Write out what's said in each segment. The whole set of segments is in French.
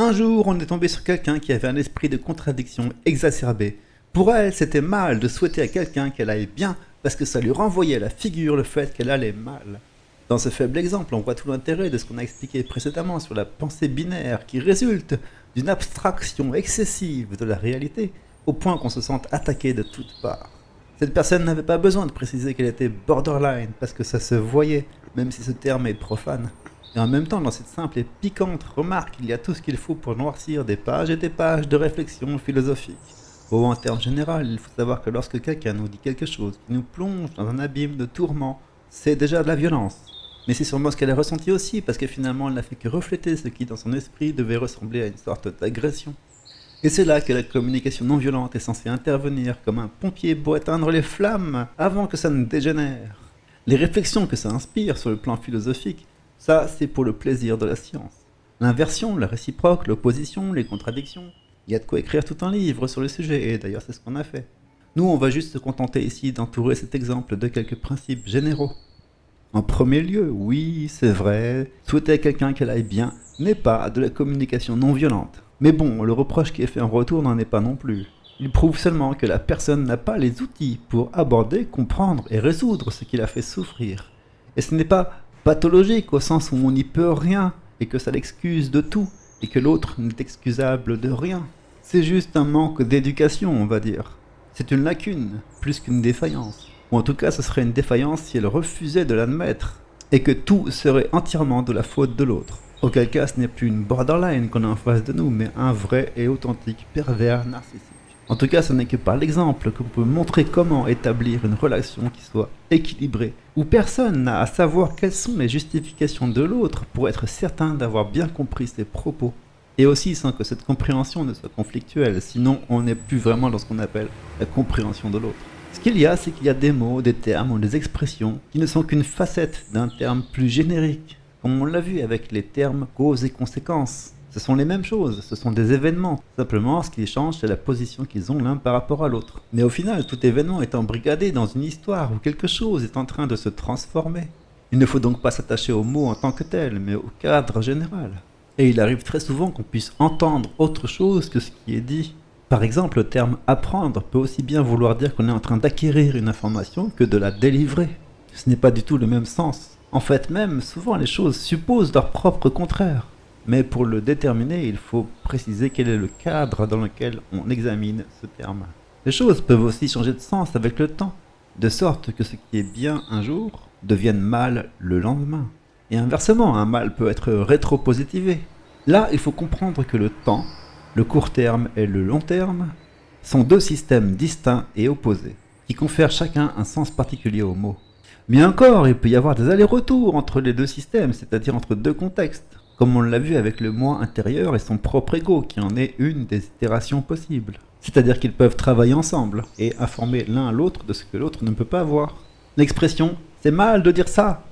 Un jour, on est tombé sur quelqu'un qui avait un esprit de contradiction exacerbé. Pour elle, c'était mal de souhaiter à quelqu'un qu'elle aille bien parce que ça lui renvoyait à la figure le fait qu'elle allait mal. Dans ce faible exemple, on voit tout l'intérêt de ce qu'on a expliqué précédemment sur la pensée binaire qui résulte d'une abstraction excessive de la réalité au point qu'on se sente attaqué de toutes parts. Cette personne n'avait pas besoin de préciser qu'elle était borderline parce que ça se voyait, même si ce terme est profane. Et en même temps, dans cette simple et piquante remarque, il y a tout ce qu'il faut pour noircir des pages et des pages de réflexion philosophique. En termes général, il faut savoir que lorsque quelqu'un nous dit quelque chose qui nous plonge dans un abîme de tourments, c'est déjà de la violence. Mais c'est sûrement ce qu'elle a ressenti aussi, parce que finalement, elle n'a fait que refléter ce qui, dans son esprit, devait ressembler à une sorte d'agression. Et c'est là que la communication non violente est censée intervenir comme un pompier pour éteindre les flammes avant que ça ne dégénère. Les réflexions que ça inspire sur le plan philosophique, ça c'est pour le plaisir de la science. L'inversion, la réciproque, l'opposition, les contradictions, il y a de quoi écrire tout un livre sur le sujet, et d'ailleurs c'est ce qu'on a fait. Nous on va juste se contenter ici d'entourer cet exemple de quelques principes généraux. En premier lieu, oui, c'est vrai, souhaiter à quelqu'un qu'elle aille bien n'est pas de la communication non violente. Mais bon, le reproche qui est fait en retour n'en est pas non plus. Il prouve seulement que la personne n'a pas les outils pour aborder, comprendre et résoudre ce qui la fait souffrir. Et ce n'est pas pathologique au sens où on n'y peut rien et que ça l'excuse de tout et que l'autre n'est excusable de rien. C'est juste un manque d'éducation, on va dire. C'est une lacune, plus qu'une défaillance. Ou en tout cas, ce serait une défaillance si elle refusait de l'admettre et que tout serait entièrement de la faute de l'autre. Auquel cas, ce n'est plus une borderline qu'on a en face de nous, mais un vrai et authentique pervers narcissique. En tout cas, ce n'est que par l'exemple qu'on peut montrer comment établir une relation qui soit équilibrée, où personne n'a à savoir quelles sont les justifications de l'autre pour être certain d'avoir bien compris ses propos. Et aussi sans que cette compréhension ne soit conflictuelle, sinon on n'est plus vraiment dans ce qu'on appelle la compréhension de l'autre. Ce qu'il y a, c'est qu'il y a des mots, des termes ou des expressions qui ne sont qu'une facette d'un terme plus générique, comme on l'a vu avec les termes cause et conséquence. Ce sont les mêmes choses, ce sont des événements. Simplement, ce qui change, c'est la position qu'ils ont l'un par rapport à l'autre. Mais au final, tout événement est embrigadé dans une histoire où quelque chose est en train de se transformer. Il ne faut donc pas s'attacher aux mots en tant que tels, mais au cadre général. Et il arrive très souvent qu'on puisse entendre autre chose que ce qui est dit. Par exemple, le terme apprendre peut aussi bien vouloir dire qu'on est en train d'acquérir une information que de la délivrer. Ce n'est pas du tout le même sens. En fait même, souvent les choses supposent leur propre contraire. Mais pour le déterminer, il faut préciser quel est le cadre dans lequel on examine ce terme. Les choses peuvent aussi changer de sens avec le temps, de sorte que ce qui est bien un jour devienne mal le lendemain. Et inversement, un mal peut être rétropositivé. Là, il faut comprendre que le temps, le court terme et le long terme, sont deux systèmes distincts et opposés, qui confèrent chacun un sens particulier au mot. Mais encore, il peut y avoir des allers-retours entre les deux systèmes, c'est-à-dire entre deux contextes, comme on l'a vu avec le moi intérieur et son propre ego, qui en est une des itérations possibles. C'est-à-dire qu'ils peuvent travailler ensemble et informer l'un l'autre de ce que l'autre ne peut pas voir. L'expression « c'est mal de dire ça »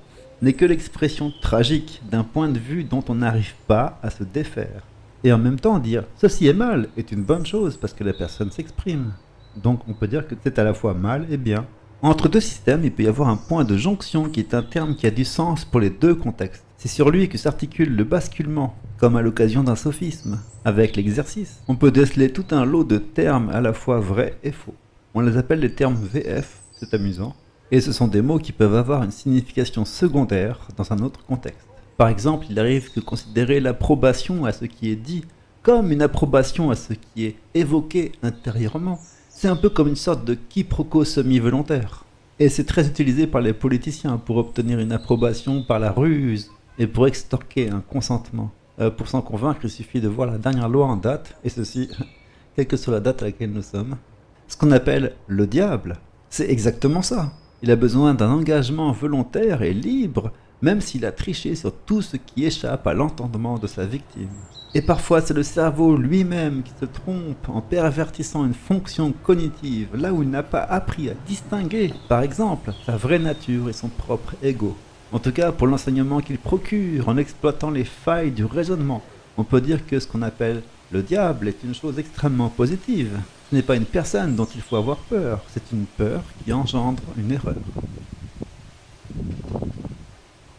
n'est que l'expression tragique d'un point de vue dont on n'arrive pas à se défaire. Et en même temps, dire « ceci est mal » est une bonne chose parce que la personne s'exprime. Donc on peut dire que c'est à la fois mal et bien. Entre deux systèmes, il peut y avoir un point de jonction qui est un terme qui a du sens pour les deux contextes. C'est sur lui que s'articule le basculement, comme à l'occasion d'un sophisme. Avec l'exercice, on peut déceler tout un lot de termes à la fois vrais et faux. On les appelle les termes VF, c'est amusant, et ce sont des mots qui peuvent avoir une signification secondaire dans un autre contexte. Par exemple, il arrive que considérer l'approbation à ce qui est dit comme une approbation à ce qui est évoqué intérieurement, c'est un peu comme une sorte de quiproquo semi-volontaire. Et c'est très utilisé par les politiciens pour obtenir une approbation par la ruse et pour extorquer un consentement. Pour s'en convaincre, il suffit de voir la dernière loi en date, et ceci, quelle que soit la date à laquelle nous sommes. Ce qu'on appelle le diable, c'est exactement ça. Il a besoin d'un engagement volontaire et libre, même s'il a triché sur tout ce qui échappe à l'entendement de sa victime. Et parfois c'est le cerveau lui-même qui se trompe en pervertissant une fonction cognitive, là où il n'a pas appris à distinguer, par exemple, sa vraie nature et son propre ego. En tout cas, pour l'enseignement qu'il procure en exploitant les failles du raisonnement, on peut dire que ce qu'on appelle le diable est une chose extrêmement positive. Ce n'est pas une personne dont il faut avoir peur, c'est une peur qui engendre une erreur.